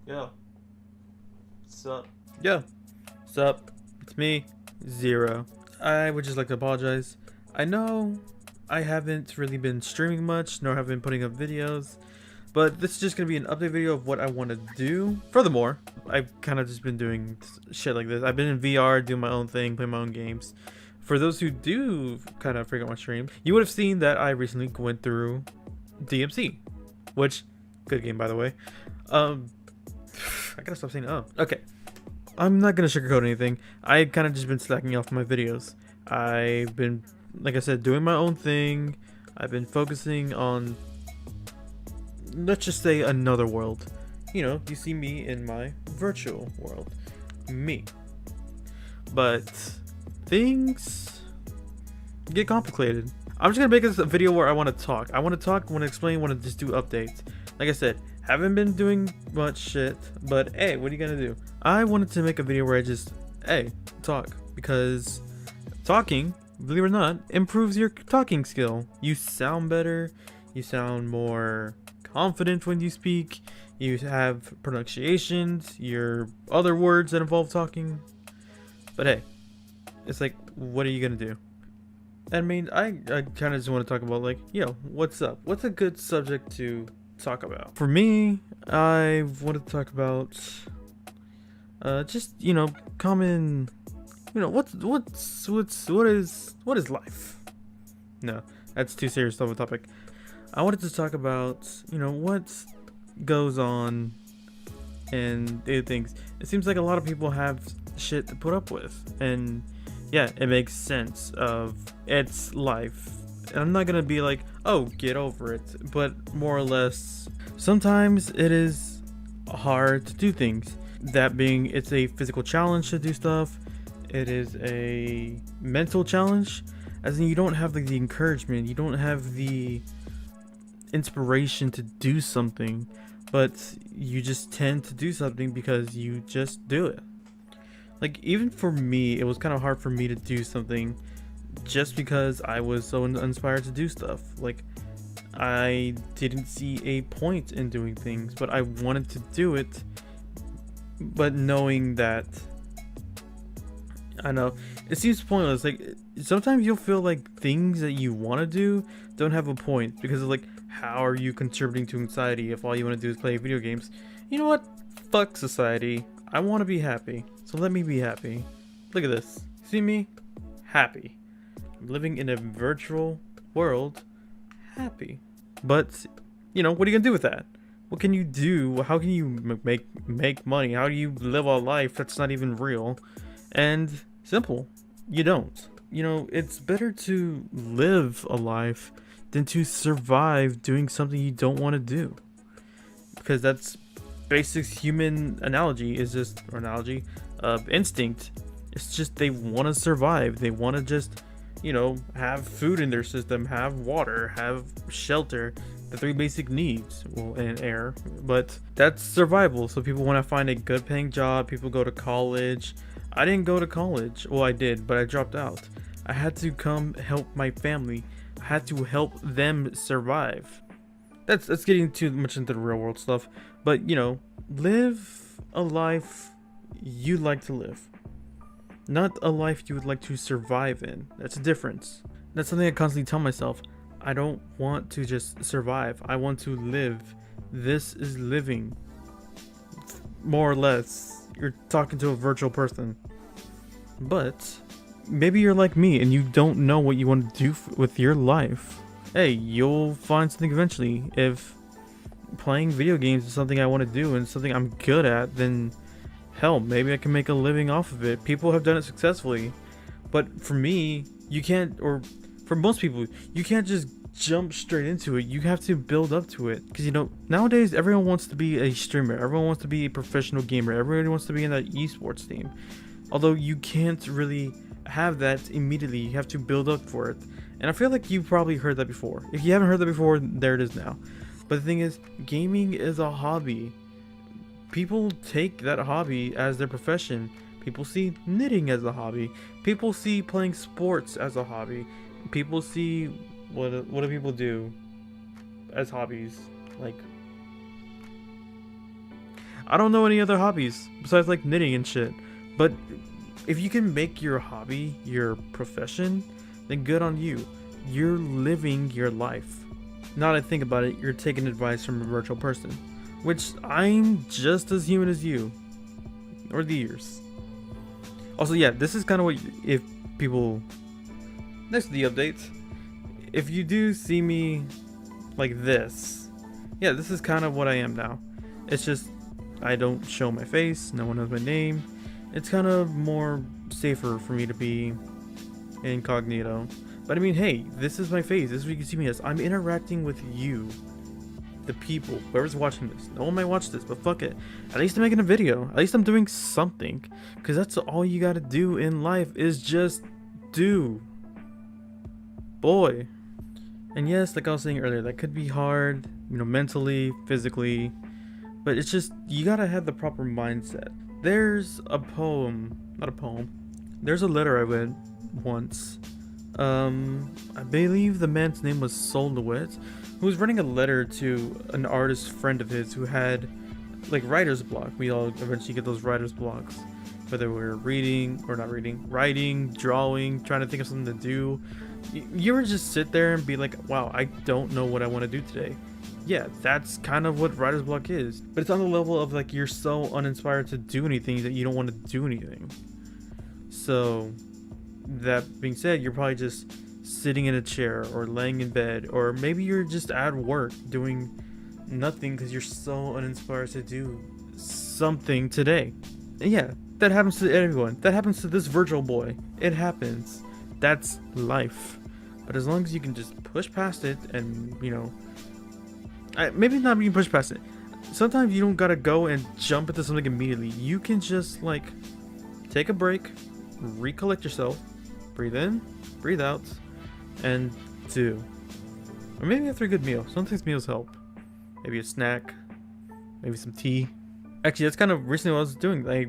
Yeah. Sup? Yeah, sup? It's me, Zero. I would just like to apologize. I know I haven't really been streaming much, nor have been putting up videos, but this is just gonna be an update video of what I want to do. Furthermore, I've kind of just been doing shit like this. I've been in VR, doing my own thing, playing my own games. For those who do kind of freak out my stream, you would have seen that I recently went through DMC, which, good game by the way. Um, I gotta stop saying okay. I'm not gonna sugarcoat anything. I've kind of just been slacking off my videos. I've been, like I said, doing my own thing. I've been focusing on, let's just say, another world. You know, you see me in my virtual world. Me. But things get complicated. I'm just gonna make this a video where I want to talk. I want to talk, want to explain, want to just do updates. Like I said, haven't been doing much shit, but hey, what are you gonna do? I wanted to make a video where I just, hey, talk, because talking, believe it or not, improves your talking skill. You sound better, you sound more confident when you speak, you have pronunciations, your other words that involve talking. But hey, it's like, what are you gonna do? I mean, I kind of just want to talk about, like, what's up? What's a good subject to talk about? For me, I want to talk about just, common, what is life? No, that's too serious of a topic. I wanted to talk about, what goes on and things. It seems like a lot of people have shit to put up with, and yeah, it makes sense of its life. And I'm not gonna be like, oh, get over it, but more or less, sometimes it is hard to do things. That being, it's a physical challenge to do stuff. It is a mental challenge, as in you don't have the encouragement, you don't have the inspiration to do something, but you just tend to do something because you just do it. Like, even for me, it was kind of hard for me to do something just because I was so inspired to do stuff. Like, I didn't see a point in doing things, but I wanted to do it, but knowing that, I know it seems pointless. Like, sometimes you'll feel like things that you want to do don't have a point because of, like, how are you contributing to anxiety if all you want to do is play video games? You know what? Fuck society. I want to be happy, so let me be happy. Look at this. See me? Happy. I'm living in a virtual world, happy. But, what are you gonna do with that? What can you do? How can you make money? How do you live a life that's not even real? And simple, you don't. It's better to live a life than to survive doing something you don't want to do. Because that's basic human analogy, is just, or analogy, instinct. It's just they want to survive. They want to just, have food in their system, have water, have shelter, the three basic needs, well, and air. But that's survival. So people want to find a good paying job. People go to college. I didn't go to college. Well, I did, but I dropped out. I had to come help my family. I had to help them survive. That's getting too much into the real world stuff. But, live a life you like to live. Not a life you would like to survive in. That's a difference. That's something I constantly tell myself. I don't want to just survive. I want to live. This is living. More or less. You're talking to a virtual person. But maybe you're like me and you don't know what you want to do with your life. Hey, you'll find something eventually. If playing video games is something I want to do and something I'm good at, then hell, maybe I can make a living off of it. People have done it successfully. But for me, you can't, or for most people, you can't just jump straight into it. You have to build up to it. Because, nowadays everyone wants to be a streamer. Everyone wants to be a professional gamer. Everybody wants to be in that esports team. Although you can't really have that immediately. You have to build up for it. And I feel like you've probably heard that before. If you haven't heard that before, there it is now. But the thing is, gaming is a hobby. People take that hobby as their profession. People see knitting as a hobby. People see playing sports as a hobby. People see, what do people do as hobbies? Like, I don't know any other hobbies besides like knitting and shit. But if you can make your hobby your profession, then good on you. You're living your life. Now that I think about it, you're taking advice from a virtual person, which I'm just as human as you, or the years. Also, yeah, this is kind of what, if people, next to the updates, if you do see me like this, yeah, this is kind of what I am now. It's just, I don't show my face, no one knows my name. It's kind of more safer for me to be incognito. But I mean, hey, this is my face. This is what you can see me as. I'm interacting with you, the people, whoever's watching this. No one might watch this, but fuck it. At least I'm making a video. At least I'm doing something. Because that's all you gotta do in life, is just do. Boy. And yes, like I was saying earlier, that could be hard, you know, mentally, physically. But it's just, you gotta have the proper mindset. There's a poem, not a poem. There's a letter I read once. I believe the man's name was Sol LeWitt, who was writing a letter to an artist friend of his who had like writer's block. We all eventually get those writer's blocks, whether we're reading or not reading, writing, drawing, trying to think of something to do. You ever just sit there and be like, wow, I don't know what I want to do today? Yeah, that's kind of what writer's block is. But it's on the level of like, you're so uninspired to do anything that you don't want to do anything. So that being said, you're probably just sitting in a chair or laying in bed, or maybe you're just at work doing nothing because you're so uninspired to do something today. And yeah, that happens to everyone. That happens to this virtual boy. It happens. That's life. But as long as you can just push past it and, you know, maybe not even push past it. Sometimes you don't gotta go and jump into something immediately. You can just like take a break, recollect yourself, breathe in, breathe out, and do. Or maybe after a good meal. Sometimes meals help. Maybe a snack, maybe some tea. Actually, that's kind of recently what I was doing. I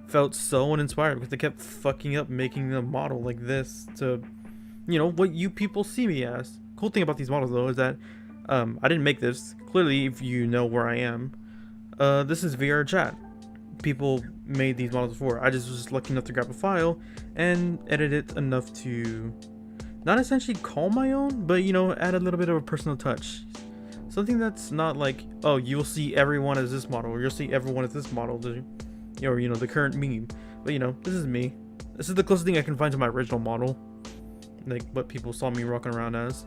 felt so uninspired because I kept fucking up making a model like this to, you know, what you people see me as. Cool thing about these models though is that I didn't make this. Clearly, if you know where I am, this is VR chat. People made these models before. I just was lucky enough to grab a file and edit it enough to not essentially call my own, but, you know, add a little bit of a personal touch. Something that's not like, oh, you'll see everyone as this model, or you'll see everyone as this model, or, you know, the current meme. But, you know, this is me. This is the closest thing I can find to my original model, like what people saw me rocking around as.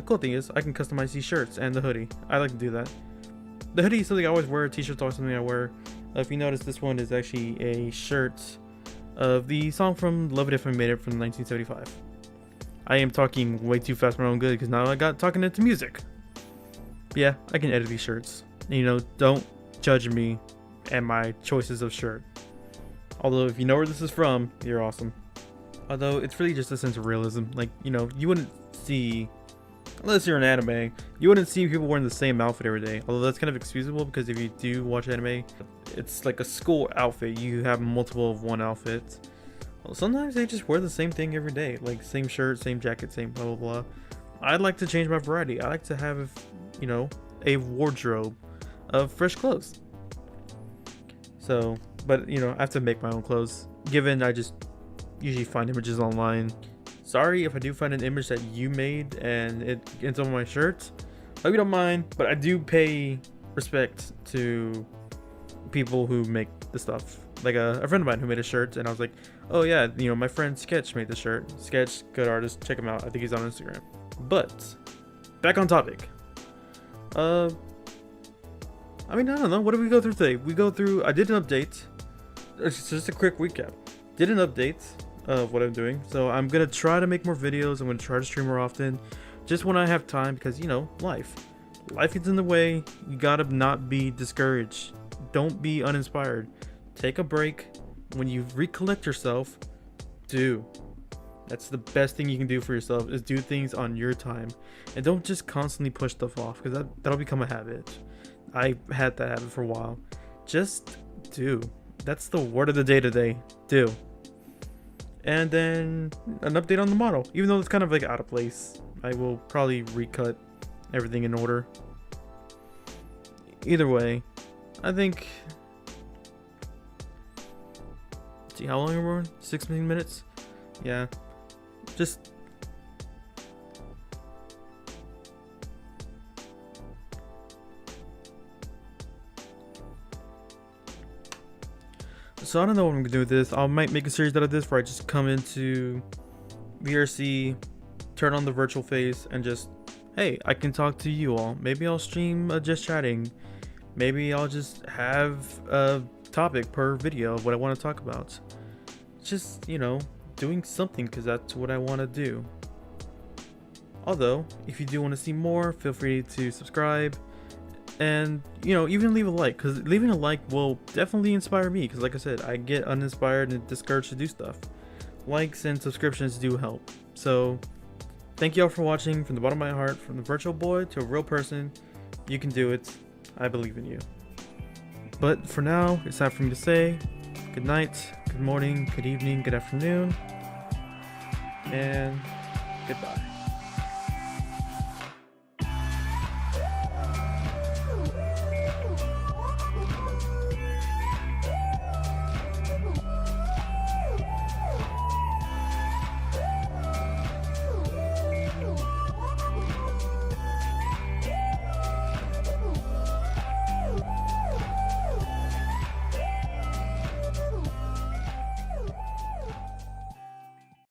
Cool thing is, I can customize these shirts and the hoodie. I like to do that. The hoodie is something I always wear. T-shirts are always something I wear. If you notice, this one is actually a shirt of the song from Love It If I Made It from 1975. I am talking way too fast for my own good because now I got talking into music. Yeah, I can edit these shirts. You know, don't judge me and my choices of shirt. Although, if you know where this is from, you're awesome. Although, it's really just a sense of realism. Like, you know, you wouldn't see, unless you're an anime, you wouldn't see people wearing the same outfit every day. Although that's kind of excusable because if you do watch anime, it's like a school outfit. You have multiple of one outfit. Well, sometimes they just wear the same thing every day. Like same shirt, same jacket, same blah blah blah. I'd like to change my variety. I like to have, you know, a wardrobe of fresh clothes. So, but you know, I have to make my own clothes. Given I just usually find images online. Sorry if I do find an image that you made and it ends on my shirt. Hope you don't mind, but I do pay respect to people who make the stuff. Like a friend of mine who made a shirt, and I was like, oh yeah, you know, my friend Sketch made the shirt. Sketch, good artist, check him out. I think he's on Instagram. But back on topic. I mean, I don't know. What did we go through today? I did an update. It's just a quick recap. Did an update of what I'm doing. So I'm gonna try to make more videos. I'm gonna try to stream more often, just when I have time, because, you know, life gets in the way. You gotta not be discouraged. Don't be uninspired. Take a break. When you recollect yourself, do. That's the best thing you can do for yourself, is do things on your time, and don't just constantly push stuff off, because that'll become a habit. I had that habit for a while. Just do. That's the word of the day today. Do. And then an update on the model, even though it's kind of like out of place. I will probably recut everything in order. Either way, I think. See how long we're on? 16 minutes? Yeah. Just. So I don't know what I'm gonna do with this. I might make a series out of this where I just come into VRC, turn on the virtual face, and just, hey, I can talk to you all. Maybe I'll stream just chatting. Maybe I'll just have a topic per video of what I want to talk about. Just, you know, doing something because that's what I want to do. Although, if you do want to see more, feel free to subscribe. And, you know, even leave a like, because leaving a like will definitely inspire me, because like I said, I get uninspired and discouraged to do stuff. Likes and subscriptions do help. So, thank you all for watching. From the bottom of my heart, from the virtual boy to a real person, you can do it. I believe in you. But for now, it's time for me to say good night, good morning, good evening, good afternoon, and goodbye.